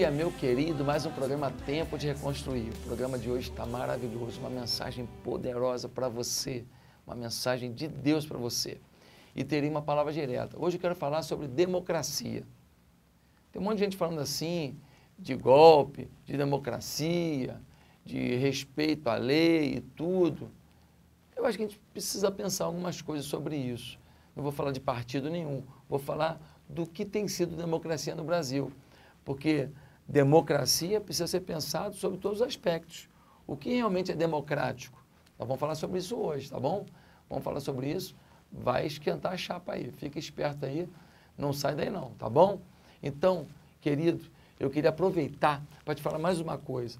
dia, meu querido, mais um programa Tempo de Reconstruir. O programa de hoje está maravilhoso, uma mensagem poderosa para você, uma mensagem de Deus para você. E terei uma palavra direta. Hoje eu quero falar sobre democracia. Tem um monte de gente falando assim, de golpe, de democracia, de respeito à lei e tudo. Eu acho que a gente precisa pensar algumas coisas sobre isso. Não vou falar de partido nenhum, vou falar do que tem sido democracia no Brasil. Porque democracia precisa ser pensado sobre todos os aspectos. O que realmente é democrático? Nós vamos falar sobre isso hoje, tá bom? Vamos falar sobre isso. Vai esquentar a chapa aí. Fica esperto aí. Não sai daí não, tá bom? Então, querido, eu queria aproveitar para te falar mais uma coisa.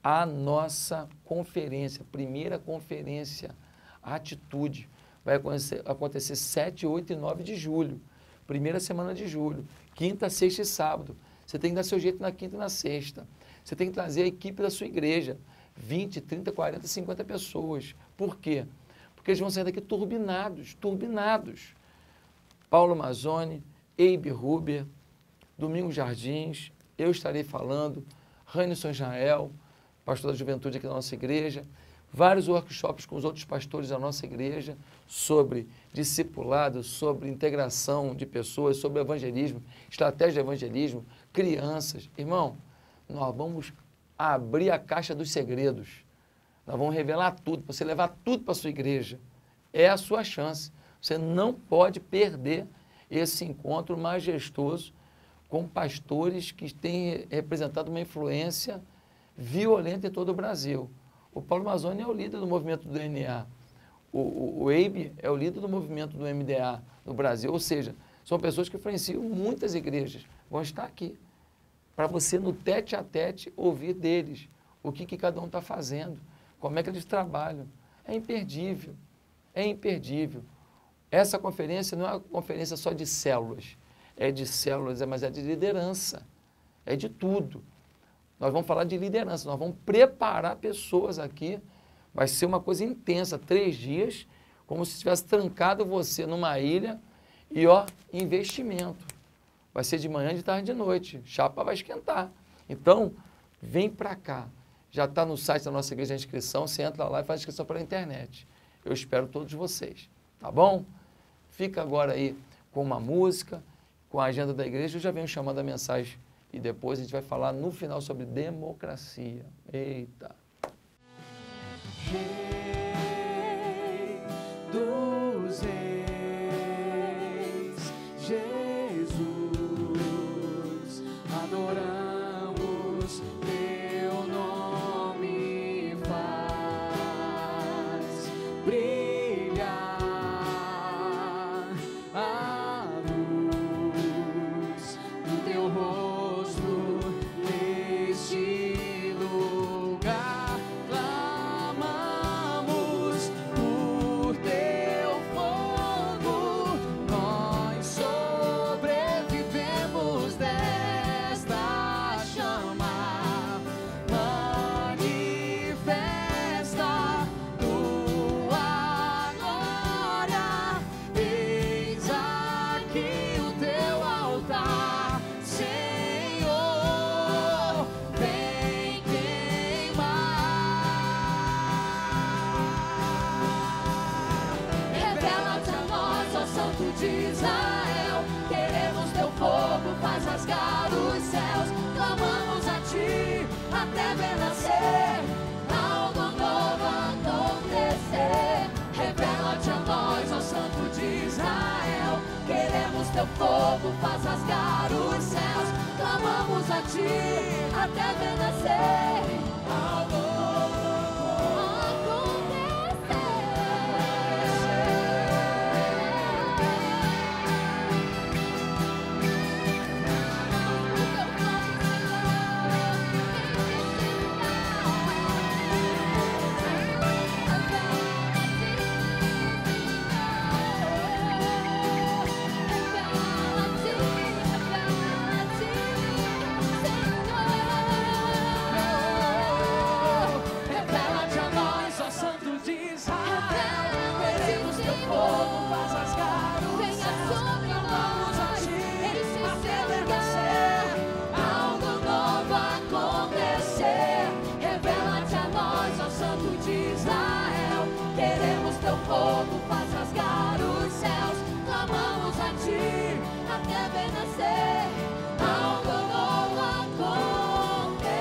A nossa conferência, primeira conferência, Atitude, vai acontecer 7, 8 e 9 de julho. Primeira semana de julho. Quinta, sexta e sábado. Você tem que dar seu jeito na quinta e na sexta. Você tem que trazer a equipe da sua igreja. 20, 30, 40, 50 pessoas. Por quê? Porque eles vão sair daqui turbinados. Paulo Mazzoni, Eibe Huber, Domingos Jardins, eu estarei falando, Ranison Israel, pastor da juventude aqui da nossa igreja, vários workshops com os outros pastores da nossa igreja sobre discipulado, sobre integração de pessoas, sobre evangelismo, estratégia de evangelismo, crianças. Irmão, nós vamos abrir a caixa dos segredos. Nós vamos revelar tudo, você levar tudo para a sua igreja. É a sua chance. Você não pode perder esse encontro majestoso com pastores que têm representado uma influência violenta em todo o Brasil. O Paulo Mazzoni é o líder do movimento do DNA. O Eibe é o líder do movimento do MDA no Brasil. Ou seja, são pessoas que influenciam muitas igrejas. Vão estar aqui para você, no tete a tete, ouvir deles o que cada um está fazendo, como é que eles trabalham. É imperdível. É imperdível. Essa conferência não é uma conferência só de células. É de células, mas é de liderança. É de tudo. Nós vamos falar de liderança, nós vamos preparar pessoas aqui. Vai ser uma coisa intensa, 3 dias, como se tivesse trancado você numa ilha e, investimento. Vai ser de manhã, de tarde, de noite. Chapa vai esquentar. Então, vem para cá. Já está no site da nossa igreja a inscrição, você entra lá e faz a inscrição pela internet. Eu espero todos vocês, tá bom? Fica agora aí com uma música, com a agenda da igreja. Eu já venho chamando a mensagem e depois a gente vai falar no final sobre democracia. Eita! Rei dos reis, Jesus, adoramos teu nome, faz brilhar a luz do teu rosto neste lugar. Clamamos por teu fogo, nós sobrevivemos desta chama. Manifesta tua glória, eis aqui o teu altar, Senhor, vem queimar. Revela-te a nós, ó Santo de Israel, queremos teu fogo, faz rasgar os céus. Clamamos a ti até ver nascer algo novo acontecer. Revela-te a nós, ó Santo de Israel, queremos teu fogo, faz rasgar os céus. Clamamos a ti até ver nascer algo novo acontecer. teu fogo faz rasgar os céus. Clamamos a ti até ver nascer algo novo acontecer.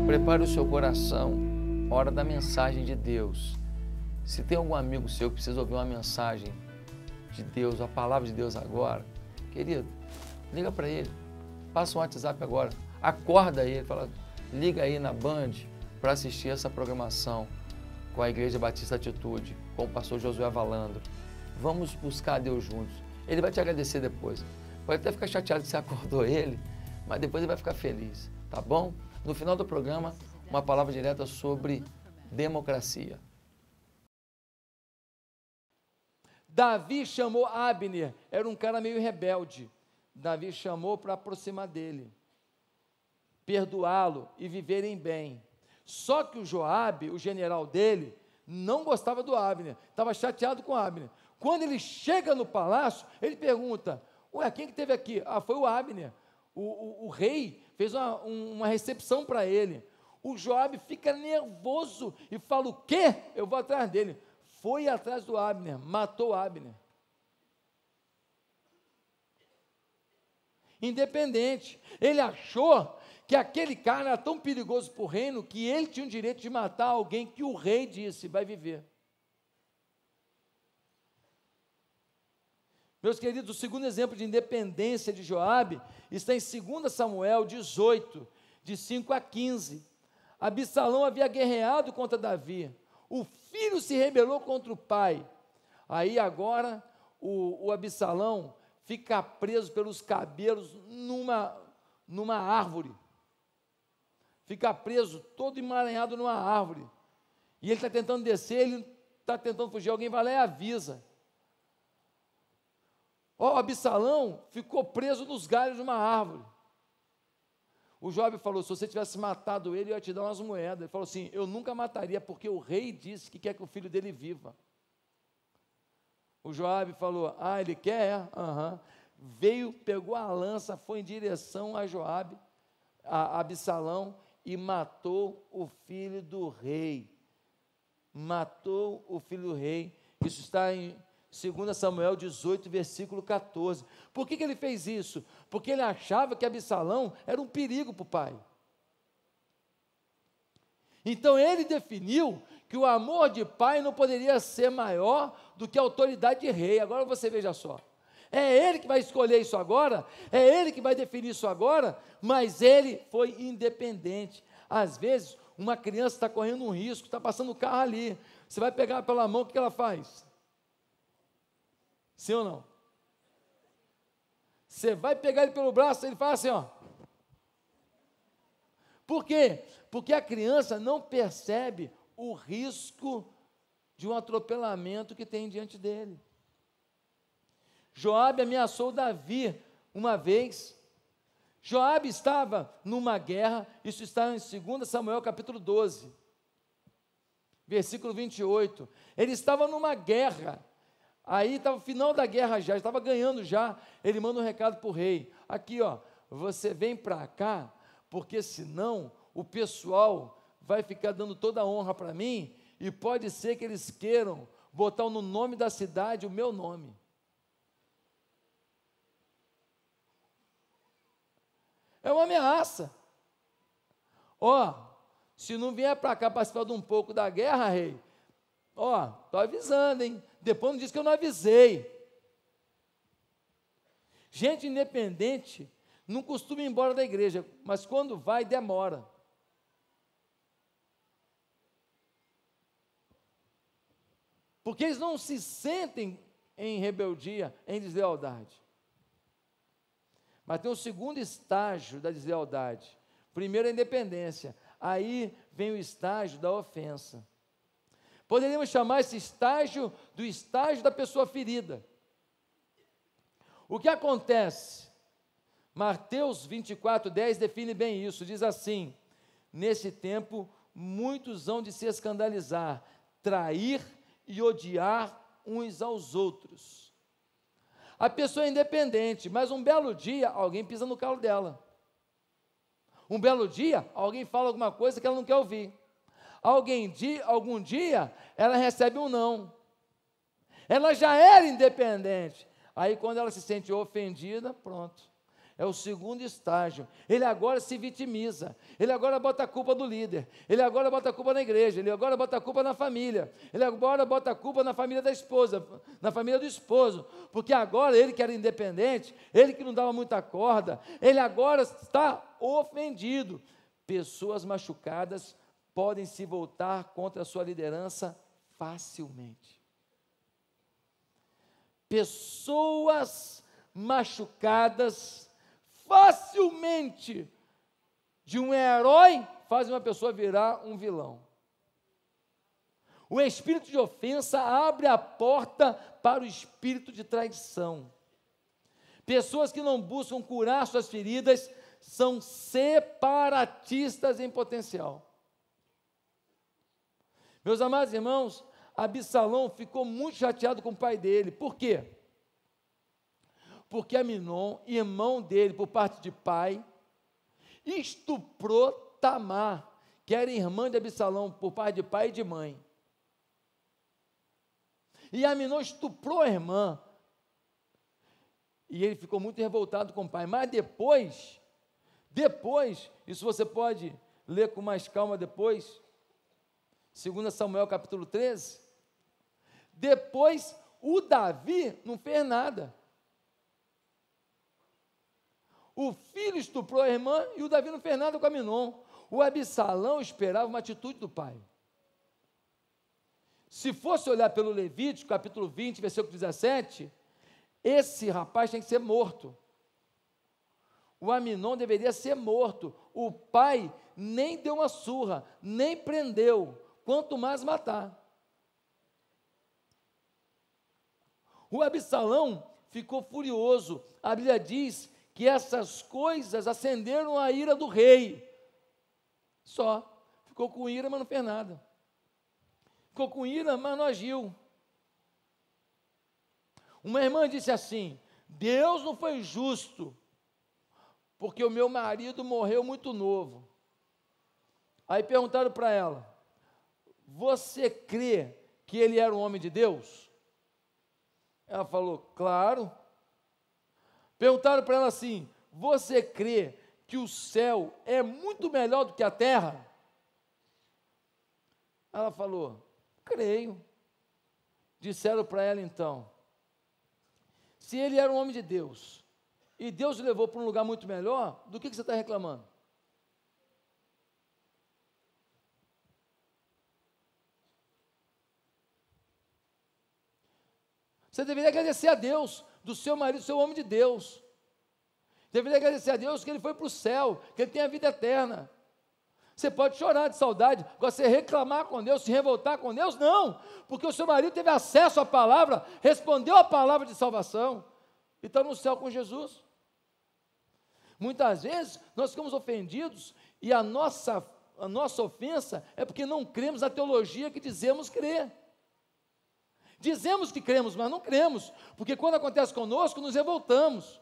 Prepare o seu coração, hora da mensagem de Deus. Se tem algum amigo seu que precisa ouvir uma mensagem de Deus, a palavra de Deus agora, querido, liga para ele, passa um WhatsApp agora, acorda ele, fala, liga aí na Band para assistir essa programação com a Igreja Batista Atitude, com o pastor Josué Valandro. Vamos buscar Deus juntos. Ele vai te agradecer depois. Pode até ficar chateado que você acordou ele, mas depois ele vai ficar feliz, tá bom? No final do programa, uma palavra direta sobre democracia. Davi chamou Abner, era um cara meio rebelde. Davi chamou para aproximar dele, perdoá-lo e viverem bem. Só que o Joabe, o general dele, não gostava do Abner, estava chateado com Abner. Quando ele chega no palácio, ele pergunta, ué, quem que esteve aqui? Ah, foi o Abner. O rei fez uma recepção para ele. O Joabe fica nervoso e fala, o quê? Eu vou atrás dele. Foi atrás do Abner, matou Abner. Independente, ele achou que aquele cara era tão perigoso para o reino que ele tinha o direito de matar alguém que o rei disse, vai viver. Meus queridos, o segundo exemplo de independência de Joabe está em 2 Samuel 18, de 5 a 15. Absalão havia guerreado contra Davi. O filho se rebelou contra o pai. Aí agora o Absalão fica preso pelos cabelos numa árvore. Fica preso, todo emaranhado numa árvore. E ele está tentando descer, ele está tentando fugir. Alguém vai lá e avisa. O Absalão ficou preso nos galhos de uma árvore. O Joabe falou, se você tivesse matado ele, eu ia te dar umas moedas. Ele falou assim, eu nunca mataria, porque o rei disse que quer que o filho dele viva. O Joabe falou, ele quer? Aham. Veio, pegou a lança, foi em direção a Joabe, a Absalão, e matou o filho do rei. Matou o filho do rei. Isso está em 2 Samuel 18, versículo 14. Por que ele fez isso? Porque ele achava que Absalão era um perigo para o pai. Então ele definiu que o amor de pai não poderia ser maior do que a autoridade de rei. Agora você veja só. É ele que vai escolher isso agora, é ele que vai definir isso agora, mas ele foi independente. Às vezes, uma criança está correndo um risco, está passando o carro ali. Você vai pegar pela mão, o que ela faz? Sim ou não? Você vai pegar ele pelo braço, ele faz assim, ó. Por quê? Porque a criança não percebe o risco de um atropelamento que tem diante dele. Joabe ameaçou Davi uma vez. Joabe estava numa guerra, isso está em 2 Samuel capítulo 12, versículo 28. Ele estava numa guerra. Aí estava o final da guerra já, estava ganhando já. Ele manda um recado para o rei. Aqui, ó, você vem para cá, porque senão o pessoal vai ficar dando toda a honra para mim, e pode ser que eles queiram botar no nome da cidade o meu nome. É uma ameaça. Se não vier para cá participar de um pouco da guerra, rei, estou avisando, hein? Depois não diz que eu não avisei. Gente independente não costuma ir embora da igreja, mas quando vai, demora. Porque eles não se sentem em rebeldia, em deslealdade. Mas tem o segundo estágio da deslealdade. Primeiro a independência, aí vem o estágio da ofensa. Poderíamos chamar esse estágio do estágio da pessoa ferida. O que acontece? Mateus 24:10 define bem isso, diz assim: nesse tempo muitos hão de se escandalizar, trair e odiar uns aos outros. A pessoa é independente, mas um belo dia alguém pisa no calo dela. Um belo dia alguém fala alguma coisa que ela não quer ouvir. algum dia, ela recebe um não. Ela já era independente. Aí, quando ela se sente ofendida, pronto. É o segundo estágio. Ele agora se vitimiza. Ele agora bota a culpa do líder. Ele agora bota a culpa na igreja. Ele agora bota a culpa na família. Ele agora bota a culpa na família da esposa, na família do esposo. Porque agora ele que era independente, ele que não dava muita corda, ele agora está ofendido. Pessoas machucadas podem se voltar contra a sua liderança facilmente. Pessoas machucadas facilmente, de um herói, faz uma pessoa virar um vilão. O espírito de ofensa abre a porta para o espírito de traição. Pessoas que não buscam curar suas feridas são separatistas em potencial. Meus amados irmãos, Absalão ficou muito chateado com o pai dele. Por quê? Porque Aminon, irmão dele por parte de pai, estuprou Tamar, que era irmã de Absalão por parte de pai e de mãe. E Aminon estuprou a irmã. E ele ficou muito revoltado com o pai. Mas depois, isso você pode ler com mais calma depois, 2 Samuel capítulo 13, depois o Davi não fez nada. O filho estuprou a irmã e o Davi não fez nada com Aminon. O Absalão esperava uma atitude do pai. Se fosse olhar pelo Levítico, capítulo 20, versículo 17, esse rapaz tem que ser morto. O Aminon deveria ser morto. O pai nem deu uma surra, nem prendeu, quanto mais matar. O Absalão ficou furioso. A Bíblia diz que essas coisas acenderam a ira do rei. Só. Ficou com ira, mas não fez nada. Ficou com ira, mas não agiu. Uma irmã disse assim: Deus não foi justo, porque o meu marido morreu muito novo. Aí perguntaram para ela: você crê que ele era um homem de Deus? Ela falou: claro. Perguntaram para ela assim: você crê que o céu é muito melhor do que a terra? Ela falou: creio. Disseram para ela então: se ele era um homem de Deus, e Deus o levou para um lugar muito melhor, do que você está reclamando? Você deveria agradecer a Deus do seu marido, seu homem de Deus. Deveria agradecer a Deus que ele foi para o céu, que ele tem a vida eterna. Você pode chorar de saudade, você reclamar com Deus, se revoltar com Deus, não, porque o seu marido teve acesso à palavra, respondeu a palavra de salvação, e está no céu com Jesus. Muitas vezes nós ficamos ofendidos, e a nossa ofensa é porque não cremos na teologia que dizemos crer. Dizemos que cremos, mas não cremos, porque quando acontece conosco, nos revoltamos.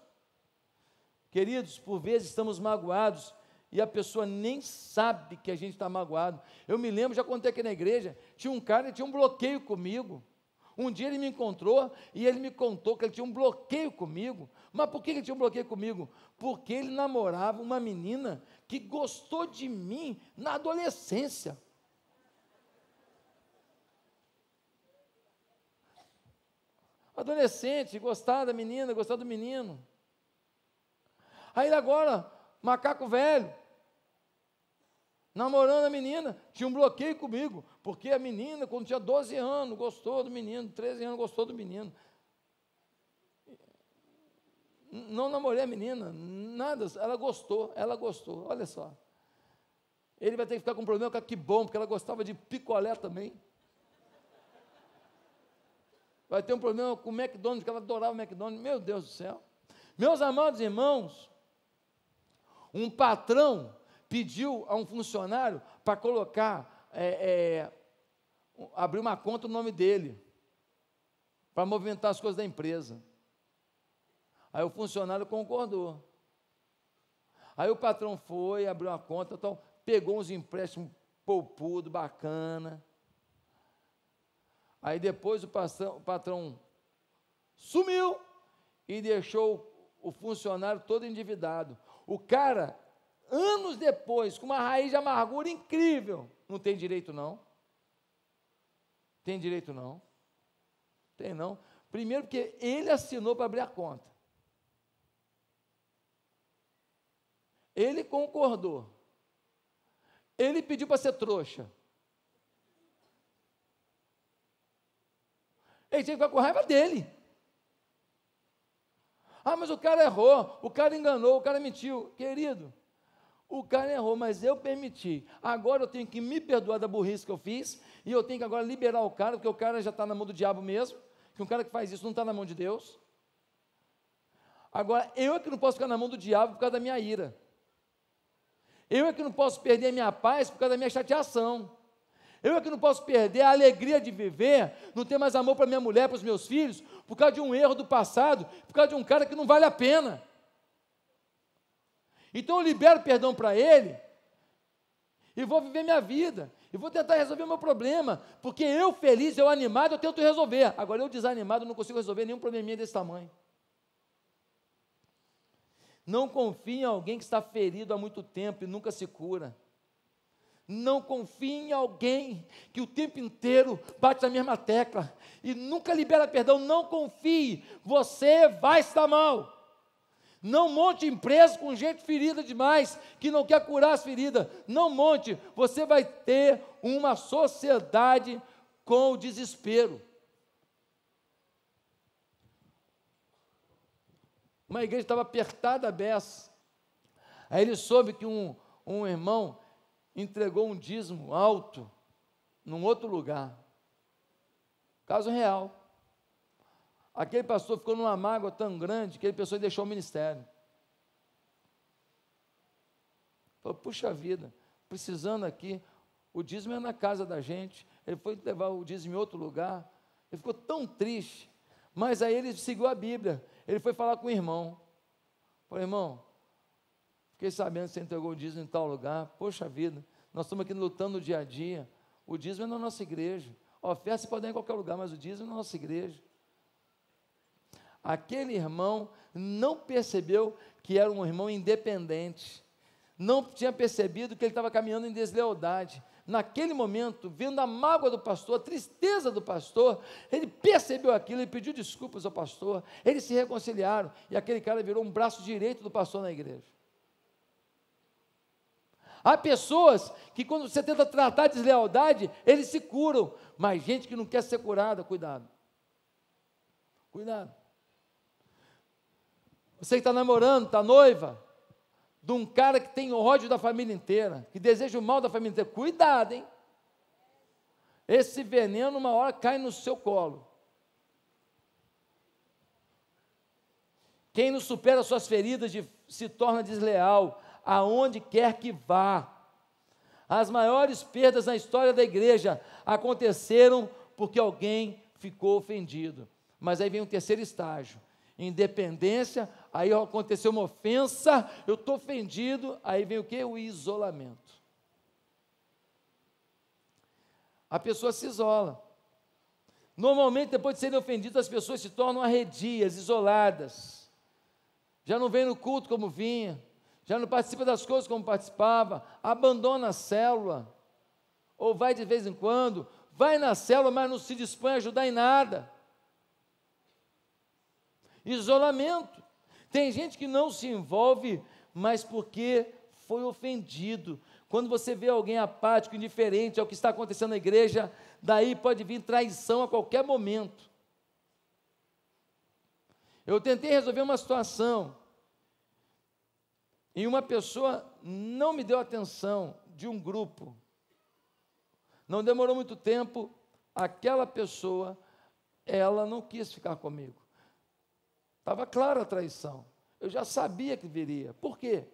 Queridos, por vezes estamos magoados, e a pessoa nem sabe que a gente está magoado. Eu me lembro, já contei aqui na igreja, tinha um cara que tinha um bloqueio comigo. Um dia ele me encontrou, e ele me contou que ele tinha um bloqueio comigo. Mas por que ele tinha um bloqueio comigo? Porque ele namorava uma menina que gostou de mim na adolescência. Adolescente, gostava da menina, gostava do menino. Aí ele agora, macaco velho, namorando a menina, tinha um bloqueio comigo, porque a menina, quando tinha 12 anos, gostou do menino, 13 anos, gostou do menino. Não namorei a menina, nada, ela gostou, olha só. Ele vai ter que ficar com um problema, que bom, porque ela gostava de picolé também. Vai ter um problema com o McDonald's, porque ela adorava o McDonald's, meu Deus do céu. Meus amados irmãos, um patrão pediu a um funcionário para colocar, abrir uma conta no nome dele, para movimentar as coisas da empresa. Aí o funcionário concordou. Aí o patrão foi, abriu uma conta, então, pegou uns empréstimos poupudo, bacana. Aí depois o patrão sumiu e deixou o funcionário todo endividado. O cara, anos depois, com uma raiz de amargura incrível, não tem direito não. Tem direito não. Tem não. Primeiro porque ele assinou para abrir a conta. Ele concordou. Ele pediu para ser trouxa. Ele tinha que ficar com raiva dele. Ah, mas o cara errou, o cara enganou, o cara mentiu. Querido, o cara errou, mas eu permiti. Agora eu tenho que me perdoar da burrice que eu fiz, e eu tenho que agora liberar o cara, porque o cara já está na mão do diabo mesmo, que um cara que faz isso não está na mão de Deus. Agora, eu é que não posso ficar na mão do diabo por causa da minha ira. Eu é que não posso perder a minha paz por causa da minha chateação. Eu é que não posso perder a alegria de viver, não ter mais amor para minha mulher, para os meus filhos, por causa de um erro do passado, por causa de um cara que não vale a pena. Então eu libero perdão para ele, e vou viver minha vida, e vou tentar resolver o meu problema, porque eu feliz, eu animado, eu tento resolver. Agora eu desanimado, não consigo resolver nenhum probleminha desse tamanho. Não confie em alguém que está ferido há muito tempo e nunca se cura. Não confie em alguém que o tempo inteiro bate na mesma tecla e nunca libera perdão. Não confie, você vai estar mal. Não monte empresa com gente ferida demais, que não quer curar as feridas. Não monte, você vai ter uma sociedade com o desespero. Uma igreja estava apertada a beça. Aí ele soube que um irmão entregou um dízimo alto num outro lugar. Caso real. Aquele pastor ficou numa mágoa tão grande que ele pensou em deixar o ministério. Falou, puxa vida, precisando aqui, o dízimo é na casa da gente, ele foi levar o dízimo em outro lugar, ele ficou tão triste, mas aí ele seguiu a Bíblia, ele foi falar com o irmão, falou, irmão, fiquei sabendo que você entregou o dízimo em tal lugar, poxa vida, nós estamos aqui lutando no dia a dia, o dízimo é na nossa igreja, a oferta você pode dar em qualquer lugar, mas o dízimo é na nossa igreja. Aquele irmão não percebeu que era um irmão independente, não tinha percebido que ele estava caminhando em deslealdade. Naquele momento, vendo a mágoa do pastor, a tristeza do pastor, ele percebeu aquilo, ele pediu desculpas ao pastor, eles se reconciliaram, e aquele cara virou um braço direito do pastor na igreja. Há pessoas que quando você tenta tratar de deslealdade, eles se curam, mas gente que não quer ser curada, cuidado. Cuidado. Você que está namorando, está noiva, de um cara que tem ódio da família inteira, que deseja o mal da família inteira, cuidado, hein? Esse veneno uma hora cai no seu colo. Quem não supera suas feridas se torna desleal, aonde quer que vá. As maiores perdas na história da igreja aconteceram porque alguém ficou ofendido. Mas aí vem um terceiro estágio, independência, aí aconteceu uma ofensa, eu estou ofendido, aí vem o quê? O isolamento. A pessoa se isola. Normalmente, depois de serem ofendidas, as pessoas se tornam arredias, isoladas. Já não vem no culto como vinha, já não participa das coisas como participava, abandona a célula, ou vai de vez em quando, vai na célula, mas não se dispõe a ajudar em nada. Isolamento. Tem gente que não se envolve, mas porque foi ofendido. Quando você vê alguém apático, indiferente ao que está acontecendo na igreja, daí pode vir traição a qualquer momento. Eu tentei resolver uma situação, e uma pessoa não me deu atenção, de um grupo. Não demorou muito tempo, aquela pessoa, ela não quis ficar comigo. Estava clara a traição. Eu já sabia que viria. Por quê?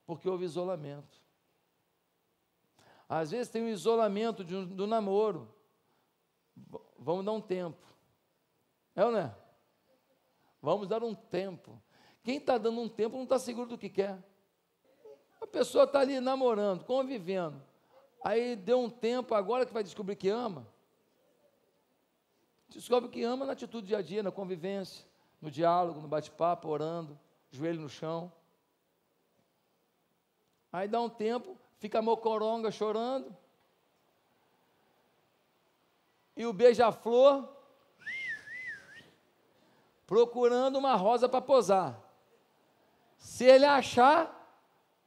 Porque houve isolamento. Às vezes tem um isolamento do namoro. Vamos dar um tempo. É ou não é? Vamos dar um tempo. Quem está dando um tempo não está seguro do que quer. A pessoa está ali namorando, convivendo. Aí deu um tempo, agora que vai descobrir que ama. Descobre que ama na atitude do dia a dia, na convivência, no diálogo, no bate-papo, orando, joelho no chão. Aí dá um tempo, fica mocoronga chorando. E o beija-flor procurando uma rosa para posar. Se ele achar,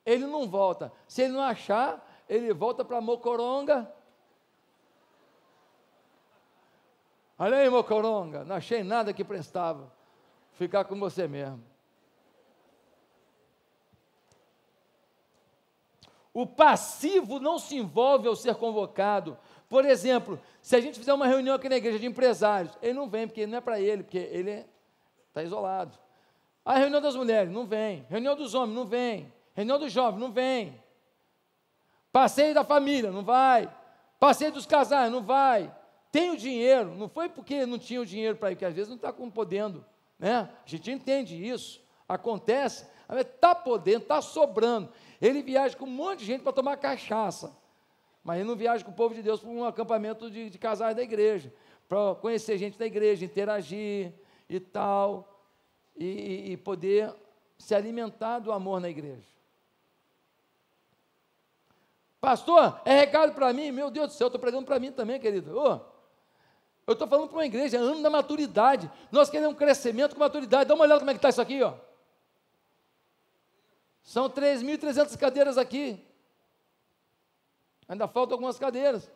ele não volta. Se ele não achar, ele volta para mocoronga. Olha aí, mocoronga, não achei nada que prestava. Ficar com você mesmo. O passivo não se envolve ao ser convocado. Por exemplo, se a gente fizer uma reunião aqui na igreja de empresários, ele não vem, porque não é para ele, porque ele está isolado. A reunião das mulheres, não vem. Reunião dos homens, não vem. Reunião dos jovens, não vem. Passeio da família, não vai. Passeio dos casais, não vai. Tem o dinheiro, não foi porque não tinha o dinheiro para ir, porque às vezes não está podendo, né? A gente entende isso, acontece, está podendo, está sobrando. Ele viaja com um monte de gente para tomar cachaça, mas ele não viaja com o povo de Deus para um acampamento de casais da igreja, para conhecer gente da igreja, interagir e tal, e poder se alimentar do amor na igreja. Pastor, é recado para mim? Meu Deus do céu, eu estou pregando para mim também, querido. Eu estou falando para uma igreja, é ano da maturidade. Nós queremos um crescimento com maturidade. Dá uma olhada como é que está isso aqui, ó. São 3.300 cadeiras aqui. Ainda faltam algumas cadeiras.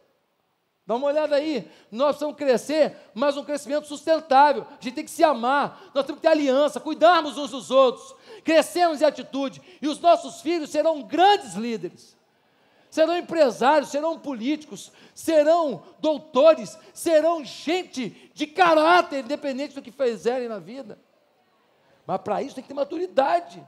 Dá uma olhada aí. Nós precisamos crescer, mas um crescimento sustentável. A gente tem que se amar. Nós temos que ter aliança, cuidarmos uns dos outros. Crescermos em atitude. E os nossos filhos serão grandes líderes. Serão empresários, serão políticos, serão doutores, serão gente de caráter, independente do que fizerem na vida. Mas para isso tem que ter maturidade.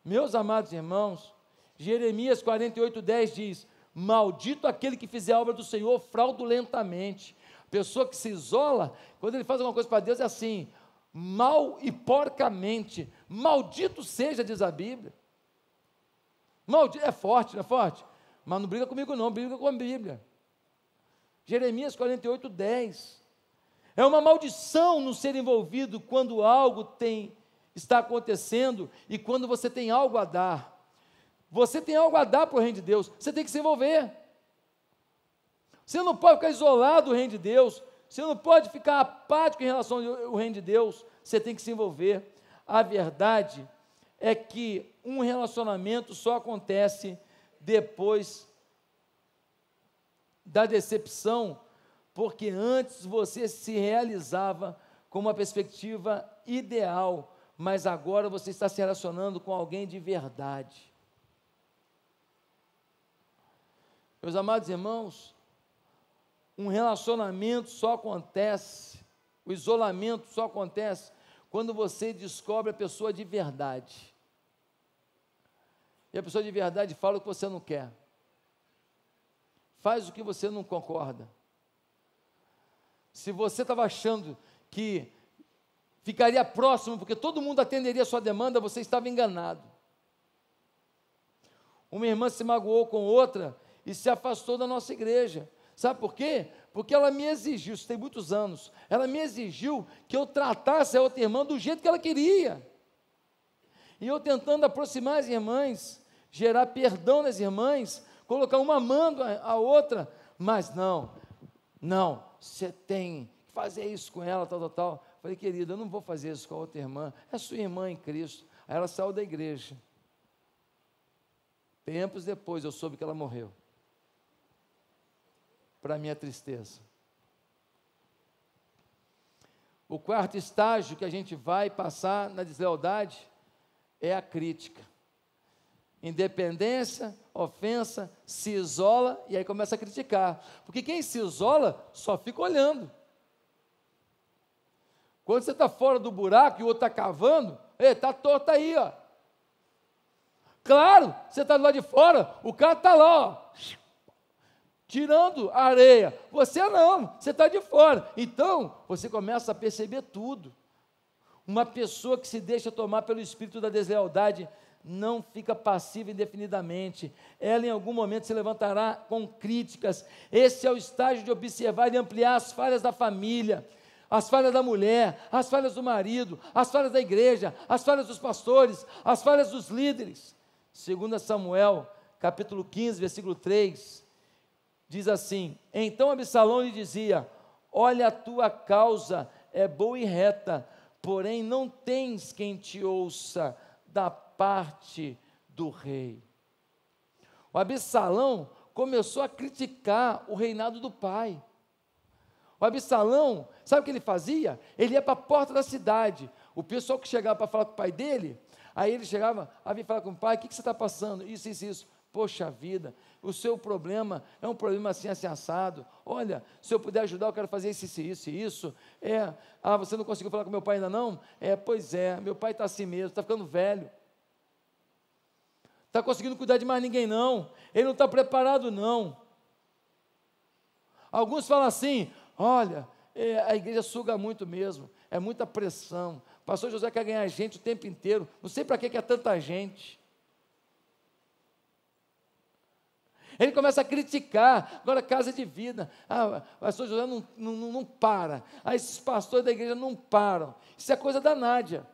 Meus amados irmãos, Jeremias 48:10 diz: maldito aquele que fizer a obra do Senhor fraudulentamente. A pessoa que se isola, quando ele faz alguma coisa para Deus, é assim, mal e porcamente. Maldito seja, diz a Bíblia. Maldito, é forte, não é forte? Mas não briga comigo não, briga com a Bíblia. Jeremias 48:10. É uma maldição não ser envolvido quando algo está acontecendo e quando você tem algo a dar. Você tem algo a dar para o reino de Deus, você tem que se envolver. Você não pode ficar isolado do reino de Deus, você não pode ficar apático em relação ao reino de Deus, você tem que se envolver. A verdade é que um relacionamento só acontece depois da decepção, porque antes você se realizava com uma perspectiva ideal, mas agora você está se relacionando com alguém de verdade. Meus amados irmãos, um relacionamento só acontece, o isolamento só acontece quando você descobre a pessoa de verdade. E a pessoa de verdade fala o que você não quer. Faz o que você não concorda. Se você estava achando que ficaria próximo, porque todo mundo atenderia a sua demanda, você estava enganado. Uma irmã se magoou com outra e se afastou da nossa igreja. Sabe por quê? Porque ela me exigiu, isso tem muitos anos, ela me exigiu que eu tratasse a outra irmã do jeito que ela queria. E eu tentando aproximar as irmãs, gerar perdão nas irmãs, colocar uma amando a outra, mas não, você tem que fazer isso com ela, tal. Falei, querida, eu não vou fazer isso com a outra irmã, é sua irmã em Cristo. Aí ela saiu da igreja. Tempos depois eu soube que ela morreu. Para minha tristeza. O quarto estágio que a gente vai passar na deslealdade é a crítica. Independência, ofensa, se isola e aí começa a criticar. Porque quem se isola só fica olhando. Quando você está fora do buraco e o outro está cavando, está torto aí, ó. Claro, você está do lado de fora, o cara está lá, ó, tirando a areia. Você não, você está de fora. Então, você começa a perceber tudo. Uma pessoa que se deixa tomar pelo espírito da deslealdade não fica passiva indefinidamente. Ela em algum momento se levantará com críticas. Esse é o estágio de observar e ampliar as falhas da família, as falhas da mulher, as falhas do marido, as falhas da igreja, as falhas dos pastores, as falhas dos líderes. 2 Samuel, capítulo 15, versículo 3, diz assim: então Absalão lhe dizia: olha, a tua causa é boa e reta, porém não tens quem te ouça da parte do rei. O Absalão começou a criticar o reinado do pai. O Absalão, sabe o que ele fazia? Ele ia para a porta da cidade. O pessoal que chegava para falar com o pai dele, aí ele chegava, vinha falar com o pai: o que você está passando? Isso. Poxa vida, o seu problema é um problema assim assado. Olha, se eu puder ajudar, eu quero fazer isso. Você não conseguiu falar com meu pai ainda não? Pois é, meu pai está assim mesmo, está ficando velho. Está conseguindo cuidar de mais ninguém não. Ele não está preparado não. Alguns falam assim: olha, a igreja suga muito mesmo, é muita pressão. O pastor José quer ganhar gente o tempo inteiro, não sei para que é tanta gente. Ele começa a criticar. Agora, casa de vida, o pastor José não para, esses pastores da igreja não param. Isso é coisa da Nádia.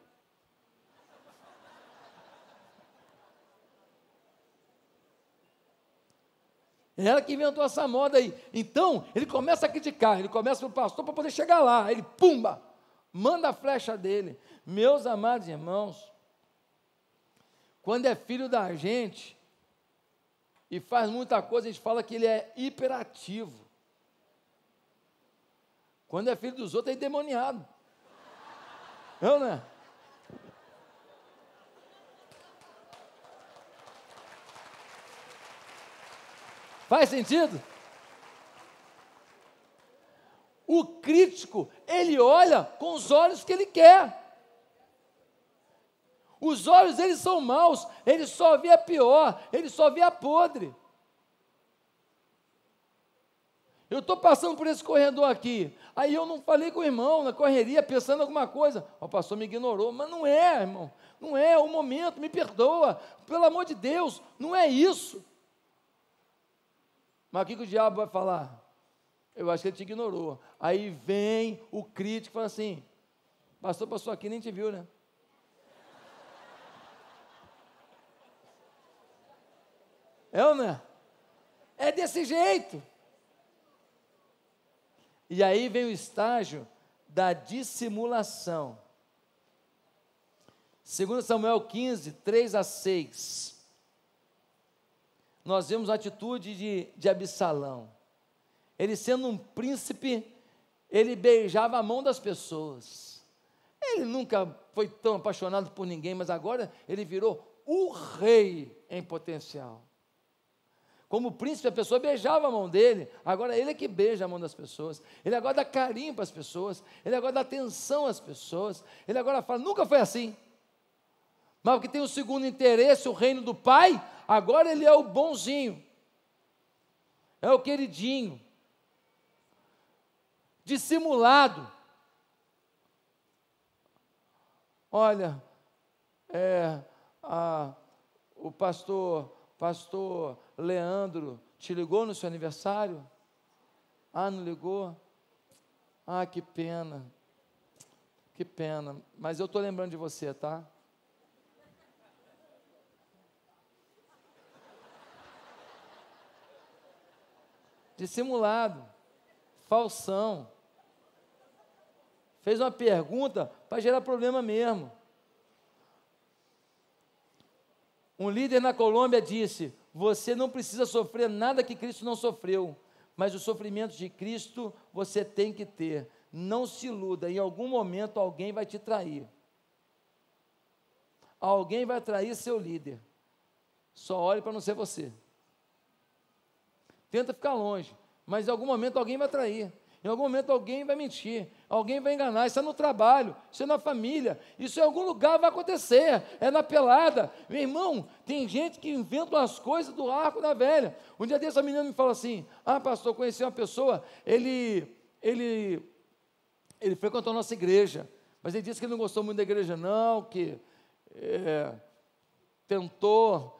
É ela que inventou essa moda aí. Então, ele começa a criticar, ele começa para o pastor para poder chegar lá. Ele, pumba, manda a flecha dele. Meus amados irmãos, quando é filho da gente e faz muita coisa, a gente fala que ele é hiperativo. Quando é filho dos outros, é endemoniado. Não, né? Faz sentido? O crítico, ele olha com os olhos que ele quer. Os olhos deles são maus, ele só vê a pior, ele só vê a podre. Eu estou passando por esse corredor aqui, aí eu não falei com o irmão na correria, pensando em alguma coisa. O pastor me ignorou, mas não é, irmão, não é o momento, me perdoa, pelo amor de Deus, não é isso. Mas o que o diabo vai falar? Eu acho que ele te ignorou. Aí vem o crítico e fala assim: pastor passou aqui, nem te viu, né? É ou não é? É desse jeito. E aí vem o estágio da dissimulação. 2 Samuel 15, 3-6. Nós vemos a atitude de Absalão. Ele sendo um príncipe, ele beijava a mão das pessoas. Ele nunca foi tão apaixonado por ninguém, mas agora ele virou o rei em potencial. Como príncipe, a pessoa beijava a mão dele, agora ele é que beija a mão das pessoas. Ele agora dá carinho para as pessoas, ele agora dá atenção às pessoas, ele agora fala: nunca foi assim. Mas porque tem o segundo interesse, o reino do pai, agora ele é o bonzinho, é o queridinho, dissimulado. Olha, o pastor Leandro te ligou no seu aniversário? Não ligou? Que pena, mas eu estou lembrando de você, tá? Dissimulado, falsão, fez uma pergunta para gerar problema mesmo. Um líder na Colômbia disse: você não precisa sofrer nada que Cristo não sofreu, mas os sofrimentos de Cristo você tem que ter. Não se iluda, em algum momento alguém vai te trair. Alguém vai trair seu líder. Só olhe para não ser você. Tenta ficar longe, mas em algum momento alguém vai trair, em algum momento alguém vai mentir, alguém vai enganar. Isso é no trabalho, isso é na família, isso em algum lugar vai acontecer, é na pelada. Meu irmão, tem gente que inventa umas coisas do arco da velha. Um dia desse a menina me fala assim: pastor, eu conheci uma pessoa, ele frequentou a nossa igreja, mas ele disse que ele não gostou muito da igreja não, que tentou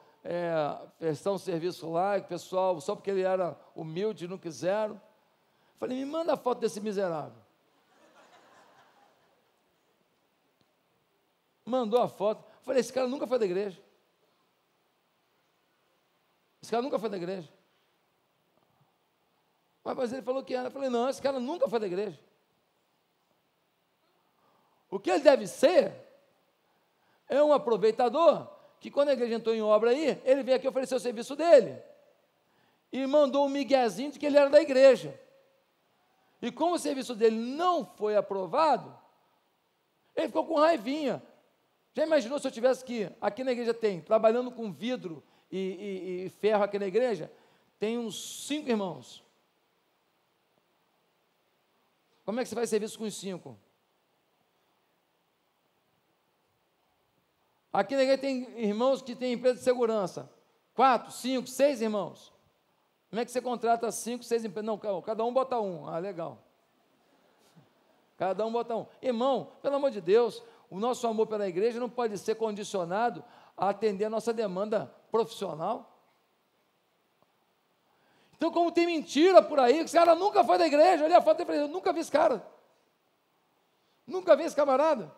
prestar um serviço lá, que o pessoal, só porque ele era humilde, não quiseram. Falei, me manda a foto desse miserável. Mandou a foto. Falei, esse cara nunca foi da igreja. Esse cara nunca foi da igreja. Mas ele falou que era. Eu falei, não, esse cara nunca foi da igreja. O que ele deve ser é um aproveitador, que quando a igreja entrou em obra aí, ele veio aqui oferecer o serviço dele. E mandou um miguezinho de que ele era da igreja. E como o serviço dele não foi aprovado, ele ficou com raivinha. Já imaginou se eu tivesse aqui na igreja tem, trabalhando com vidro e ferro aqui na igreja, tem uns 5 irmãos. Como é que você faz serviço com os 5? Aqui na igreja tem irmãos que têm empresa de segurança. 4, 5, 6 irmãos. Como é que você contrata 5, 6 empresas? Não, cada um bota um. Ah, legal. Cada um bota um. Irmão, pelo amor de Deus, o nosso amor pela igreja não pode ser condicionado a atender a nossa demanda profissional. Então, como tem mentira por aí, que esse cara nunca foi da igreja, olha a foto e falei, eu nunca vi esse cara. Nunca vi esse camarada.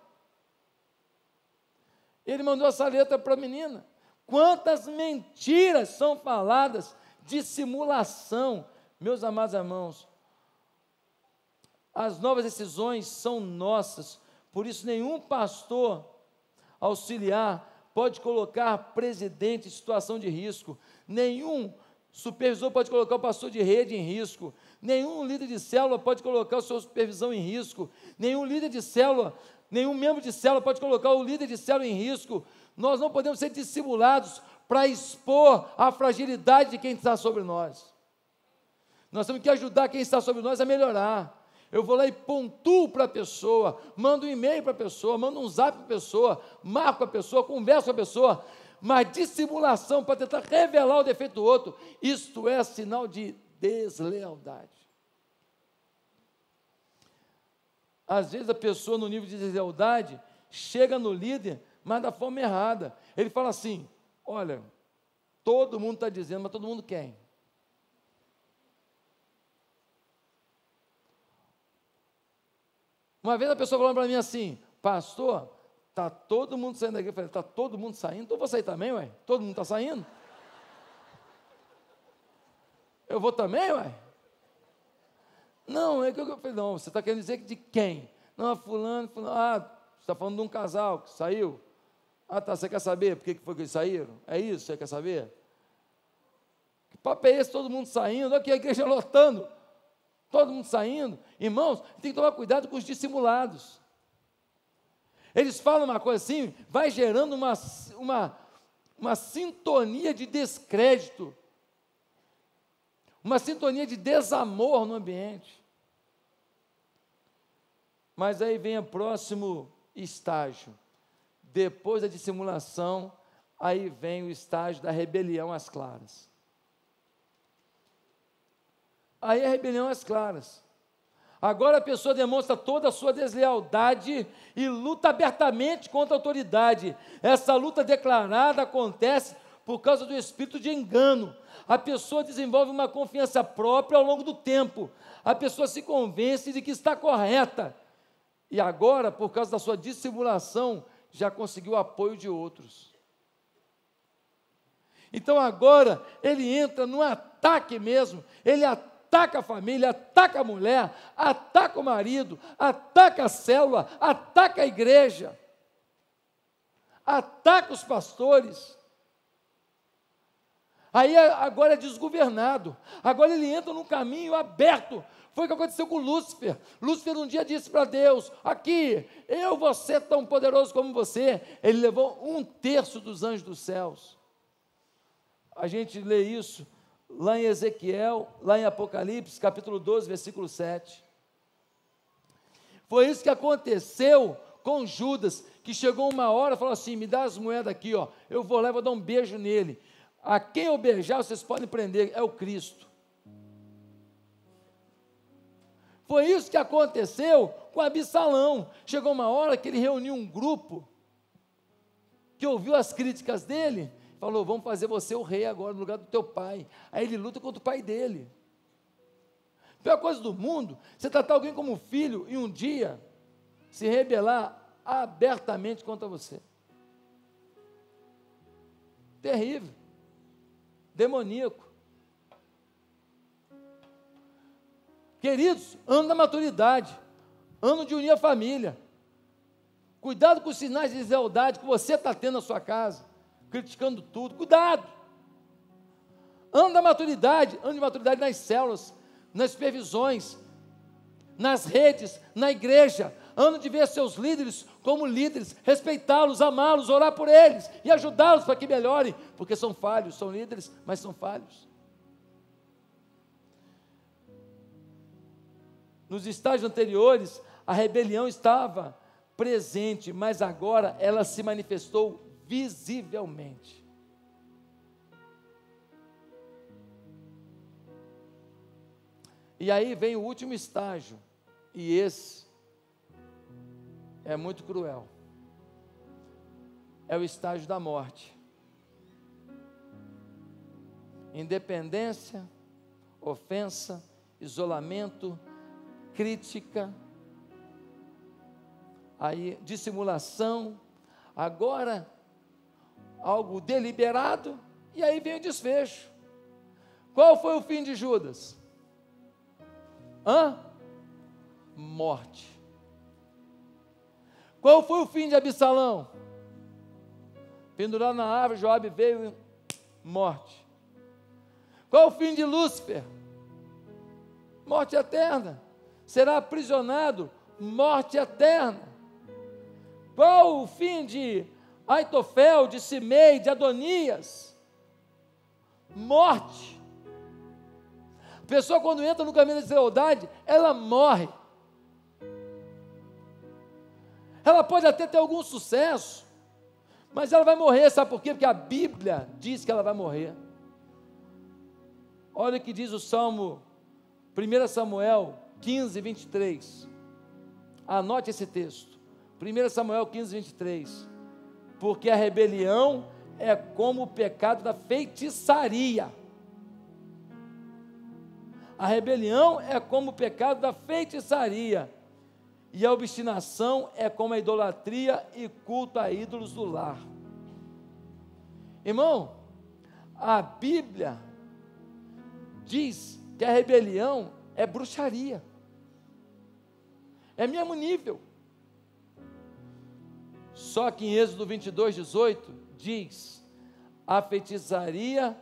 Ele mandou essa letra para a menina. Quantas mentiras são faladas de simulação, meus amados irmãos. As novas decisões são nossas, por isso nenhum pastor auxiliar pode colocar presidente em situação de risco, nenhum supervisor pode colocar o pastor de rede em risco, nenhum líder de célula pode colocar o seu supervisão em risco, nenhum líder de célula, nenhum membro de célula pode colocar o líder de célula em risco. Nós não podemos ser dissimulados para expor a fragilidade de quem está sobre nós. Nós temos que ajudar quem está sobre nós a melhorar. Eu vou lá e pontuo para a pessoa, mando um e-mail para a pessoa, mando um zap para a pessoa, marco a pessoa, converso com a pessoa, mas dissimulação para tentar revelar o defeito do outro, isto é sinal de deslealdade. Às vezes a pessoa no nível de deslealdade chega no líder, mas da forma errada. Ele fala assim, olha, todo mundo está dizendo, mas todo mundo quem? Uma vez a pessoa falou para mim assim, pastor, está todo mundo saindo daqui. Eu falei, está todo mundo saindo? Então eu vou sair também, ué? Todo mundo está saindo? Eu vou também, ué? Não, é que eu falei, não, você está querendo dizer de quem? Não, fulano, você está falando de um casal que saiu. Ah, tá, você quer saber por que foi que eles saíram? É isso, você quer saber? Que papo é esse, todo mundo saindo? Olha aqui a igreja lotando. Todo mundo saindo. Irmãos, tem que tomar cuidado com os dissimulados. Eles falam uma coisa assim, vai gerando uma sintonia de descrédito, uma sintonia de desamor no ambiente. Mas aí vem o próximo estágio. Depois da dissimulação, aí vem o estágio da rebelião às claras. Aí a rebelião às claras. Agora a pessoa demonstra toda a sua deslealdade e luta abertamente contra a autoridade. Essa luta declarada acontece por causa do espírito de engano. A pessoa desenvolve uma confiança própria ao longo do tempo. A pessoa se convence de que está correta. E agora, por causa da sua dissimulação, já conseguiu o apoio de outros. Então agora ele entra no ataque mesmo, ele ataca a família, ataca a mulher, ataca o marido, ataca a célula, ataca a igreja, ataca os pastores. Aí agora é desgovernado, agora ele entra num caminho aberto. Foi o que aconteceu com Lúcifer. Lúcifer um dia disse para Deus, aqui, eu vou ser tão poderoso como você. Ele levou 1/3 dos anjos dos céus. A gente lê isso lá em Ezequiel, lá em Apocalipse, capítulo 12, versículo 7. Foi isso que aconteceu com Judas, que chegou uma hora e falou assim, me dá as moedas aqui, ó, eu vou lá e vou dar um beijo nele. A quem eu beijar, vocês podem prender, é o Cristo. Foi isso que aconteceu com Absalão. Chegou uma hora que ele reuniu um grupo que ouviu as críticas dele, falou: vamos fazer você o rei agora no lugar do teu pai. Aí ele luta contra o pai dele. A pior coisa do mundo, você tratar alguém como filho e um dia se rebelar abertamente contra você. Terrível. Demoníaco. Queridos, ano da maturidade, ano de unir a família. Cuidado com os sinais de deslealdade que você está tendo na sua casa, criticando tudo. Cuidado. Ano da maturidade, ano de maturidade nas células, nas supervisões, nas redes, na igreja. Ano de ver seus líderes como líderes, respeitá-los, amá-los, orar por eles e ajudá-los para que melhorem, porque são falhos, são líderes, mas são falhos. Nos estágios anteriores, a rebelião estava presente, mas agora ela se manifestou visivelmente. E aí vem o último estágio, e esse é muito cruel. É o estágio da morte. Independência, ofensa, isolamento, crítica, aí dissimulação, agora algo deliberado, e aí vem o desfecho. Qual foi o fim de Judas? Morte. Qual foi o fim de Absalão? Pendurado na árvore, Joabe veio, morte. Qual o fim de Lúcifer? Morte eterna. Será aprisionado, morte eterna. Qual o fim de Aitofel, de Simei, de Adonias? Morte. A pessoa, quando entra no caminho da deslealdade, ela morre. Ela pode até ter algum sucesso, mas ela vai morrer, sabe por quê? Porque a Bíblia diz que ela vai morrer. Olha o que diz o Salmo, 1 Samuel 15, 23. Anote esse texto. 1 Samuel 15, 23. Porque a rebelião é como o pecado da feitiçaria. A rebelião é como o pecado da feitiçaria. E a obstinação é como a idolatria e culto a ídolos do lar. Irmão, a Bíblia diz que a rebelião é bruxaria. É mesmo nível. Só que em Êxodo 22, 18, diz: a feitiçaria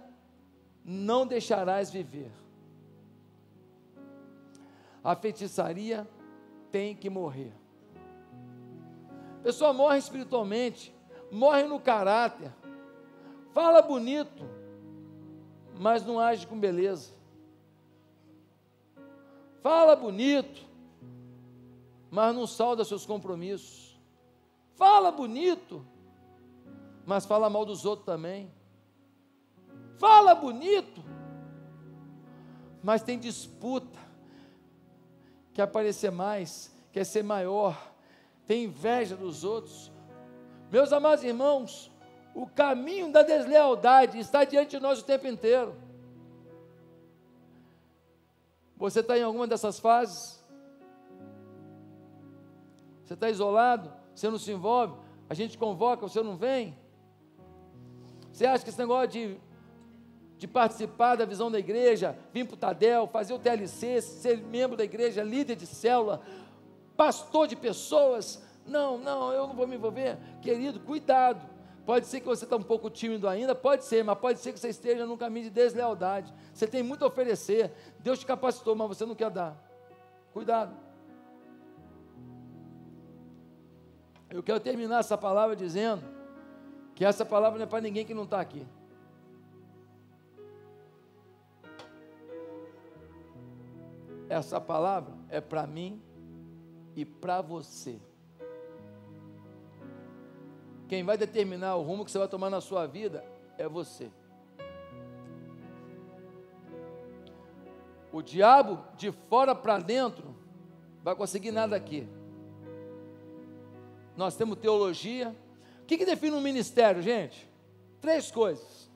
não deixarás viver. A feitiçaria tem que morrer. A pessoa morre espiritualmente, morre no caráter, fala bonito, mas não age com beleza. Fala bonito, mas não salda seus compromissos. Fala bonito, mas fala mal dos outros também. Fala bonito, mas tem disputa, quer aparecer mais, quer ser maior, tem inveja dos outros. Meus amados irmãos, o caminho da deslealdade está diante de nós o tempo inteiro. Você está em alguma dessas fases? Você está isolado? Você não se envolve? A gente convoca, você não vem? Você acha que esse negócio de participar da visão da igreja, vir para o Tadel, fazer o TLC, ser membro da igreja, líder de célula, pastor de pessoas, não, eu não vou me envolver? Querido, cuidado. Pode ser que você está um pouco tímido ainda, pode ser, mas pode ser que você esteja num caminho de deslealdade. Você tem muito a oferecer, Deus te capacitou, mas você não quer dar. Cuidado. Eu quero terminar essa palavra dizendo que essa palavra não é para ninguém que não está aqui. Essa palavra é para mim e para você. Quem vai determinar o rumo que você vai tomar na sua vida é você. O diabo, de fora para dentro, vai conseguir nada aqui. Nós temos teologia, O que define um ministério, gente? 3 coisas.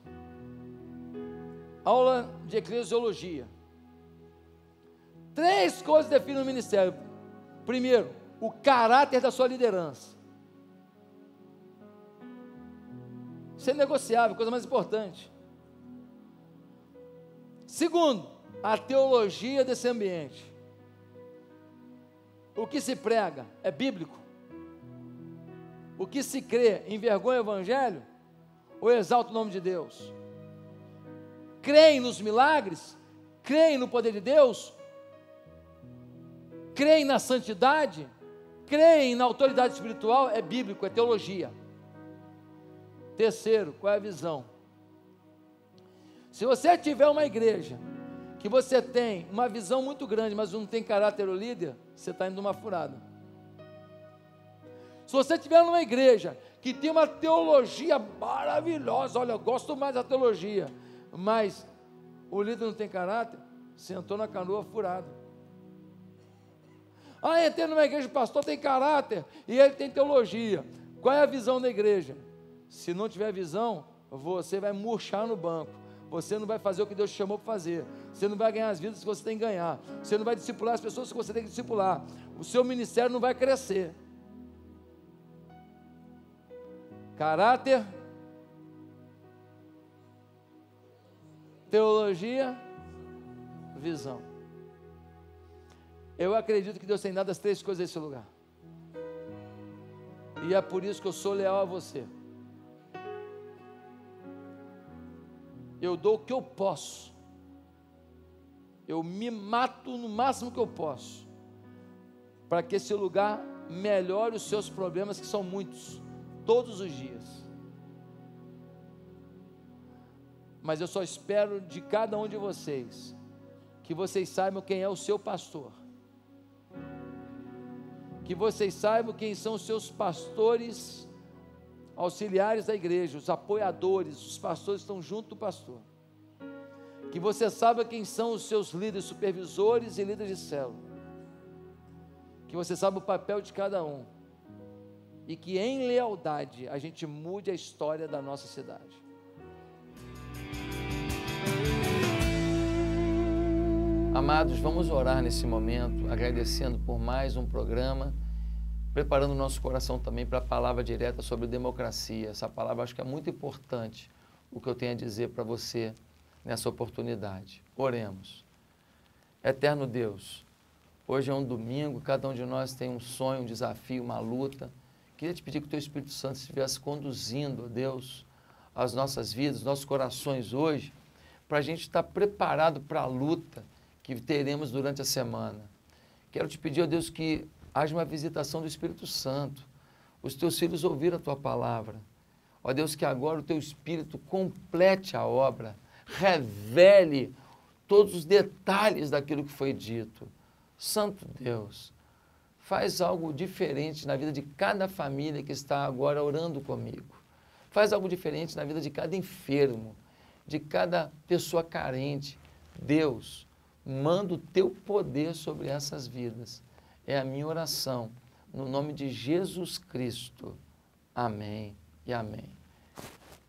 Aula de eclesiologia. 3 coisas definem um ministério. Primeiro, o caráter da sua liderança. Isso é negociável, coisa mais importante. Segundo, a teologia desse ambiente. O que se prega é bíblico? O que se crê envergonha o evangelho ou exalta o nome de Deus? Creem nos milagres? Creem no poder de Deus? Creem na santidade? Creem na autoridade espiritual? É bíblico, é teologia. Terceiro, qual é a visão? Se você tiver uma igreja que você tem uma visão muito grande, mas não tem caráter ou líder, você está indo numa furada. Se você estiver numa igreja que tem uma teologia maravilhosa, olha, eu gosto mais da teologia, mas o líder não tem caráter, sentou na canoa furada. Ah, entrei numa igreja, o pastor tem caráter e ele tem teologia. Qual é a visão da igreja? Se não tiver visão, você vai murchar no banco. Você não vai fazer o que Deus te chamou para fazer. Você não vai ganhar as vidas que você tem que ganhar. Você não vai discipular as pessoas que você tem que discipular. O seu ministério não vai crescer. Caráter, teologia, visão. Eu acredito que Deus tem dado as 3 coisas nesse lugar. E é por isso que eu sou leal a você. Eu dou o que eu posso. Eu me mato no máximo que eu posso, para que esse lugar melhore os seus problemas, que são muitos, todos os dias. Mas eu só espero de cada um de vocês, que vocês saibam quem é o seu pastor, que vocês saibam quem são os seus pastores auxiliares da igreja, os apoiadores, os pastores estão junto do pastor. Que você saiba quem são os seus líderes, supervisores e líderes de célula. Que você saiba o papel de cada um. E que em lealdade a gente mude a história da nossa cidade. Amados, vamos orar nesse momento, agradecendo por mais um programa, preparando o nosso coração também para a palavra direta sobre democracia. Essa palavra acho que é muito importante, o que eu tenho a dizer para você nessa oportunidade. Oremos. Eterno Deus, hoje é um domingo, cada um de nós tem um sonho, um desafio, uma luta. Queria te pedir que o Teu Espírito Santo estivesse conduzindo, ó Deus, as nossas vidas, nossos corações hoje, para a gente estar preparado para a luta que teremos durante a semana. Quero te pedir, ó Deus, que haja uma visitação do Espírito Santo. Os teus filhos ouviram a tua palavra. Ó Deus, que agora o teu Espírito complete a obra, revele todos os detalhes daquilo que foi dito. Santo Deus, faz algo diferente na vida de cada família que está agora orando comigo. Faz algo diferente na vida de cada enfermo, de cada pessoa carente. Deus, manda o teu poder sobre essas vidas. É a minha oração, no nome de Jesus Cristo. Amém e amém.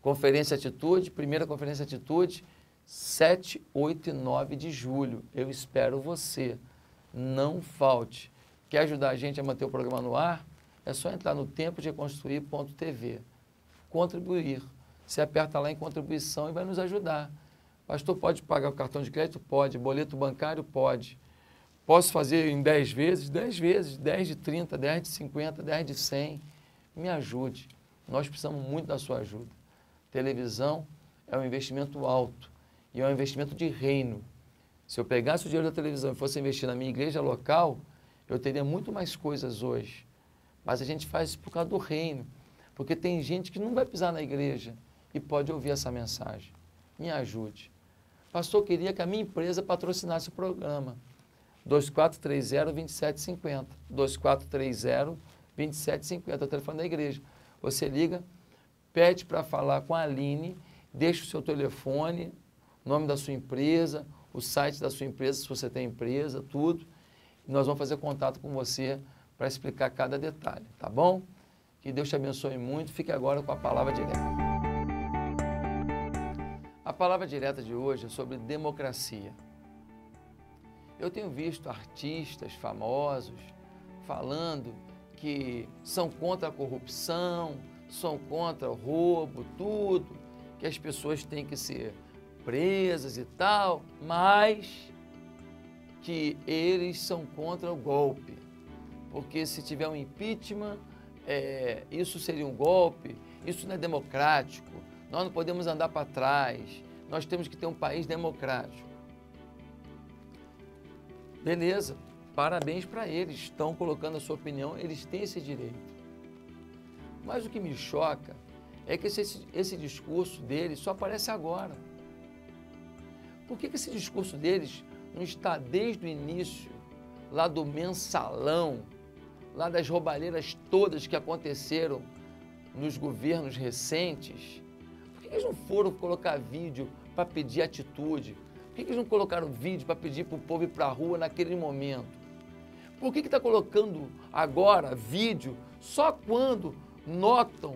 Conferência Atitude, primeira Conferência Atitude, 7, 8 e 9 de julho. Eu espero você. Não falte. Quer ajudar a gente a manter o programa no ar? É só entrar no tempodereconstruir.tv. Contribuir. Você aperta lá em contribuição e vai nos ajudar. Pastor, pode pagar o cartão de crédito? Pode. Boleto bancário? Pode. Posso fazer em 10 vezes? 10 vezes. 10 de 30, 10 de 50, 10 de 100. Me ajude. Nós precisamos muito da sua ajuda. Televisão é um investimento alto e é um investimento de reino. Se eu pegasse o dinheiro da televisão e fosse investir na minha igreja local, eu teria muito mais coisas hoje. Mas a gente faz isso por causa do reino, porque tem gente que não vai pisar na igreja e pode ouvir essa mensagem. Me ajude. Pastor, eu queria que a minha empresa patrocinasse o programa. 2430-2750. 2430-2750, é o telefone da igreja. Você liga, pede para falar com a Aline, deixa o seu telefone, nome da sua empresa, o site da sua empresa, se você tem empresa, tudo. E nós vamos fazer contato com você para explicar cada detalhe, tá bom? Que Deus te abençoe muito. Fique agora com a palavra direta. A palavra direta de hoje é sobre democracia. Eu tenho visto artistas famosos falando que são contra a corrupção, são contra o roubo, tudo, que as pessoas têm que ser presas e tal, mas que eles são contra o golpe, porque se tiver um impeachment, isso seria um golpe, isso não é democrático, nós não podemos andar para trás, nós temos que ter um país democrático. Beleza, parabéns para eles, estão colocando a sua opinião, eles têm esse direito. Mas o que me choca é que esse discurso deles só aparece agora. Por que esse discurso deles não está desde o início, lá do mensalão, lá das roubalheiras todas que aconteceram nos governos recentes? Por que eles não foram colocar vídeo para pedir atitude? Por que eles não colocaram vídeo para pedir para o povo ir para a rua naquele momento? Por que está colocando agora vídeo só quando notam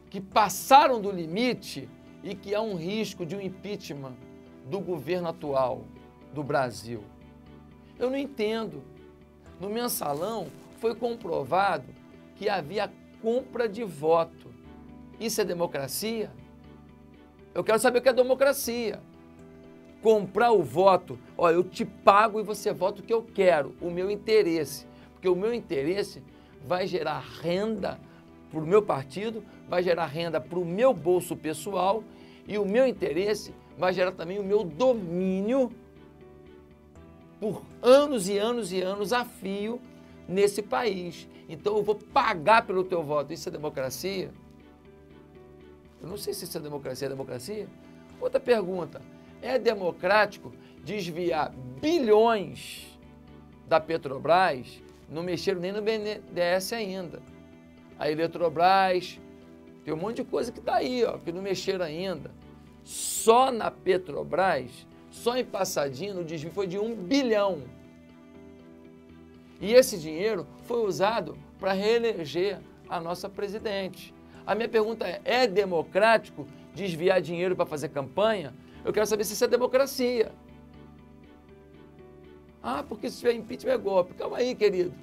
que passaram do limite e que há um risco de um impeachment do governo atual do Brasil? Eu não entendo. No mensalão foi comprovado que havia compra de voto. Isso é democracia? Eu quero saber o que é democracia. Comprar o voto, ó, eu te pago e você vota o que eu quero, o meu interesse. Porque o meu interesse vai gerar renda para o meu partido, vai gerar renda para o meu bolso pessoal e o meu interesse vai gerar também o meu domínio por anos e anos e anos a fio nesse país. Então eu vou pagar pelo teu voto. Isso é democracia? Eu não sei se isso é democracia. É democracia? Outra pergunta. É democrático desviar bilhões da Petrobras? Não mexeram nem no BNDES ainda. A Eletrobras, tem um monte de coisa que está aí, ó, que não mexeram ainda. Só na Petrobras, só em Passadinha, o desvio foi de 1 bilhão. E esse dinheiro foi usado para reeleger a nossa presidente. A minha pergunta é democrático desviar dinheiro para fazer campanha? Eu quero saber se isso é democracia. Ah, porque se tiver impeachment é golpe. Calma aí, querido.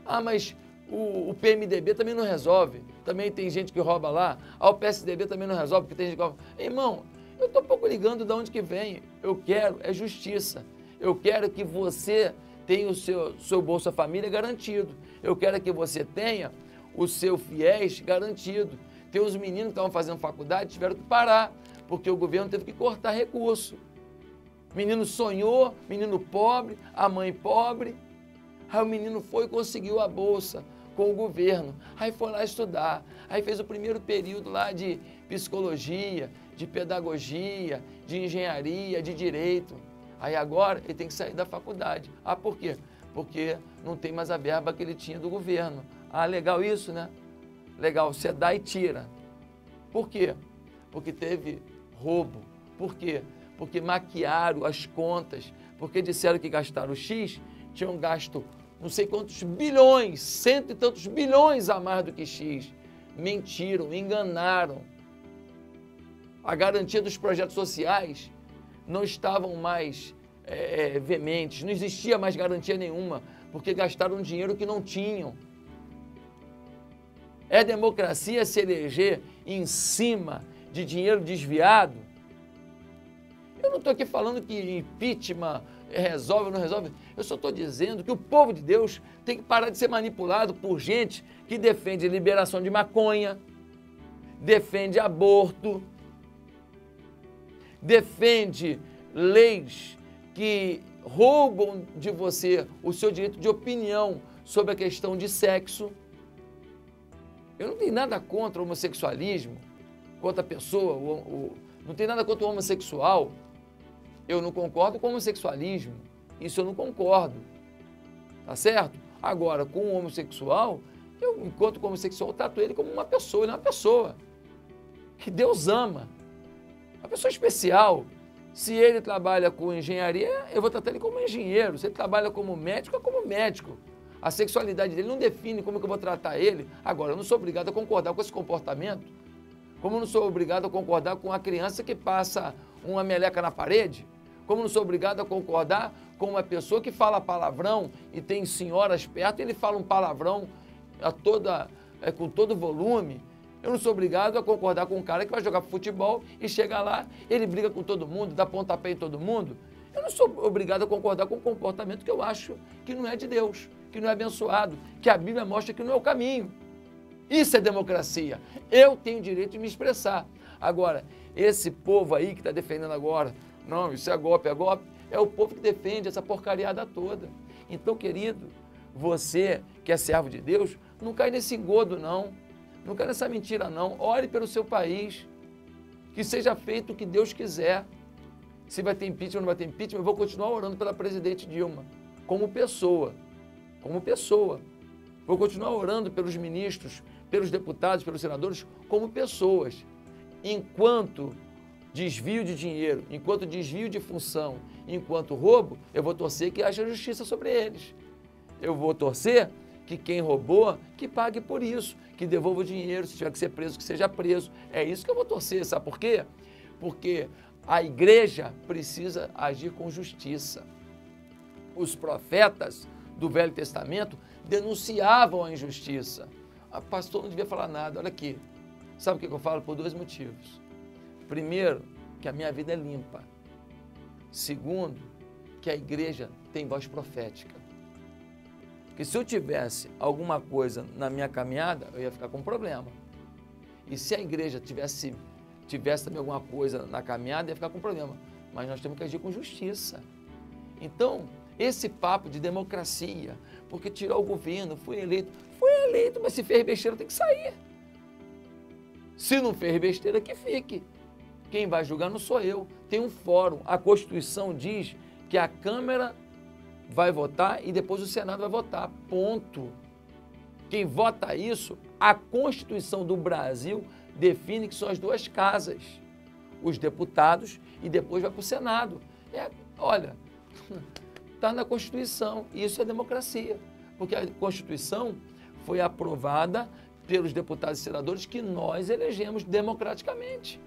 Ah, mas o PMDB também não resolve. Também tem gente que rouba lá. Ah, o PSDB também não resolve, porque tem gente que rouba. Irmão, eu estou um pouco ligando de onde que vem. Eu quero é justiça. Eu quero que você tenha o seu Bolsa Família garantido. Eu quero que você tenha o seu FIES garantido. Tem os meninos que estavam fazendo faculdade, tiveram que parar, porque o governo teve que cortar recurso. Menino sonhou, menino pobre, a mãe pobre. Aí o menino foi e conseguiu a bolsa com o governo. Aí foi lá estudar. Aí fez o primeiro período lá de psicologia, de pedagogia, de engenharia, de direito. Aí agora ele tem que sair da faculdade. Ah, por quê? Porque não tem mais a verba que ele tinha do governo. Ah, legal isso, né? Legal, você dá e tira. Por quê? Porque teve roubo. Por quê? Porque maquiaram as contas. Porque disseram que gastaram X, tinham gasto não sei quantos bilhões, cento e tantos bilhões a mais do que X. Mentiram, enganaram. A garantia dos projetos sociais não estavam mais veementes, não existia mais garantia nenhuma, porque gastaram dinheiro que não tinham. É democracia se eleger em cima de dinheiro desviado? Eu não estou aqui falando que impeachment resolve ou não resolve. Eu só estou dizendo que o povo de Deus tem que parar de ser manipulado por gente que defende liberação de maconha, defende aborto, defende leis que roubam de você o seu direito de opinião sobre a questão de sexo. Eu não tenho nada contra o homossexualismo, contra a pessoa, não tenho nada contra o homossexual. Eu não concordo com o homossexualismo, isso eu não concordo, tá certo? Agora, com o homossexual, eu, enquanto homossexual, trato ele como uma pessoa, ele é uma pessoa que Deus ama, uma pessoa especial. Se ele trabalha com engenharia, eu vou tratar ele como engenheiro, se ele trabalha como médico, é como médico. A sexualidade dele não define como que eu vou tratar ele. Agora, eu não sou obrigado a concordar com esse comportamento. Como eu não sou obrigado a concordar com a criança que passa uma meleca na parede. Como eu não sou obrigado a concordar com uma pessoa que fala palavrão e tem senhoras perto e ele fala um palavrão com todo volume. Eu não sou obrigado a concordar com um cara que vai jogar futebol e chega lá, ele briga com todo mundo, dá pontapé em todo mundo. Eu não sou obrigado a concordar com um comportamento que eu acho que não é de Deus, que não é abençoado, que a Bíblia mostra que não é o caminho. Isso é democracia. Eu tenho o direito de me expressar. Agora, esse povo aí que está defendendo agora, não, isso é golpe, é o povo que defende essa porcariada toda. Então, querido, você que é servo de Deus, não cai nesse engodo, não. Não cai nessa mentira, não. Ore pelo seu país. Que seja feito o que Deus quiser. Se vai ter impeachment ou não vai ter impeachment, eu vou continuar orando pela presidente Dilma, como pessoa. Como pessoa. Vou continuar orando pelos ministros, pelos deputados, pelos senadores, como pessoas. Enquanto desvio de dinheiro, enquanto desvio de função, enquanto roubo, eu vou torcer que haja justiça sobre eles. Eu vou torcer que quem roubou, que pague por isso, que devolva o dinheiro, se tiver que ser preso, que seja preso. É isso que eu vou torcer, sabe por quê? Porque a igreja precisa agir com justiça. Os profetas do Velho Testamento denunciavam a injustiça. Ah, pastor, não devia falar nada. Olha aqui, sabe o que eu falo? Por 2 motivos. Primeiro, que a minha vida é limpa. Segundo, que a igreja tem voz profética. Porque se eu tivesse alguma coisa na minha caminhada, eu ia ficar com um problema. E se a igreja tivesse também alguma coisa na caminhada, ia ficar com um problema. Mas nós temos que agir com justiça. Então, esse papo de democracia, porque tirar o governo, foi eleito, mas se fez besteira tem que sair. Se não fez besteira, que fique. Quem vai julgar não sou eu. Tem um fórum. A Constituição diz que a Câmara vai votar e depois o Senado vai votar. Ponto. Quem vota isso, a Constituição do Brasil define que são as 2 casas. Os deputados e depois vai para o Senado. Olha, está na Constituição. E isso é democracia. Porque a Constituição foi aprovada pelos deputados e senadores que nós elegemos democraticamente.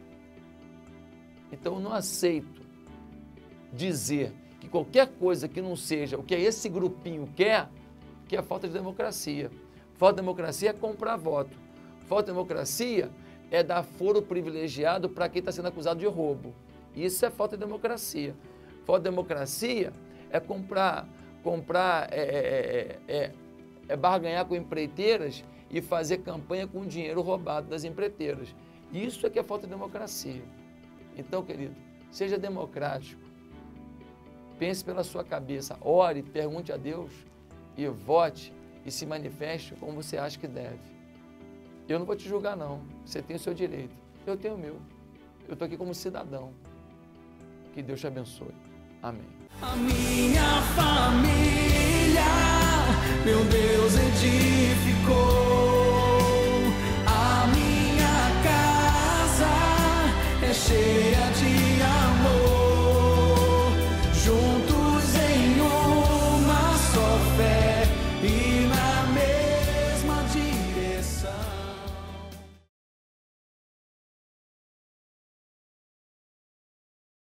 Então, eu não aceito dizer que qualquer coisa que não seja o que esse grupinho quer, que é falta de democracia. Falta de democracia é comprar voto. Falta de democracia é dar foro privilegiado para quem está sendo acusado de roubo. Isso é falta de democracia. Falta de democracia é barganhar com empreiteiras e fazer campanha com dinheiro roubado das empreiteiras. Isso é que é falta de democracia. Então, querido, seja democrático. Pense pela sua cabeça, ore, pergunte a Deus e vote e se manifeste como você acha que deve. Eu não vou te julgar, não. Você tem o seu direito. Eu tenho o meu. Eu estou aqui como cidadão. Que Deus te abençoe. Amém. A minha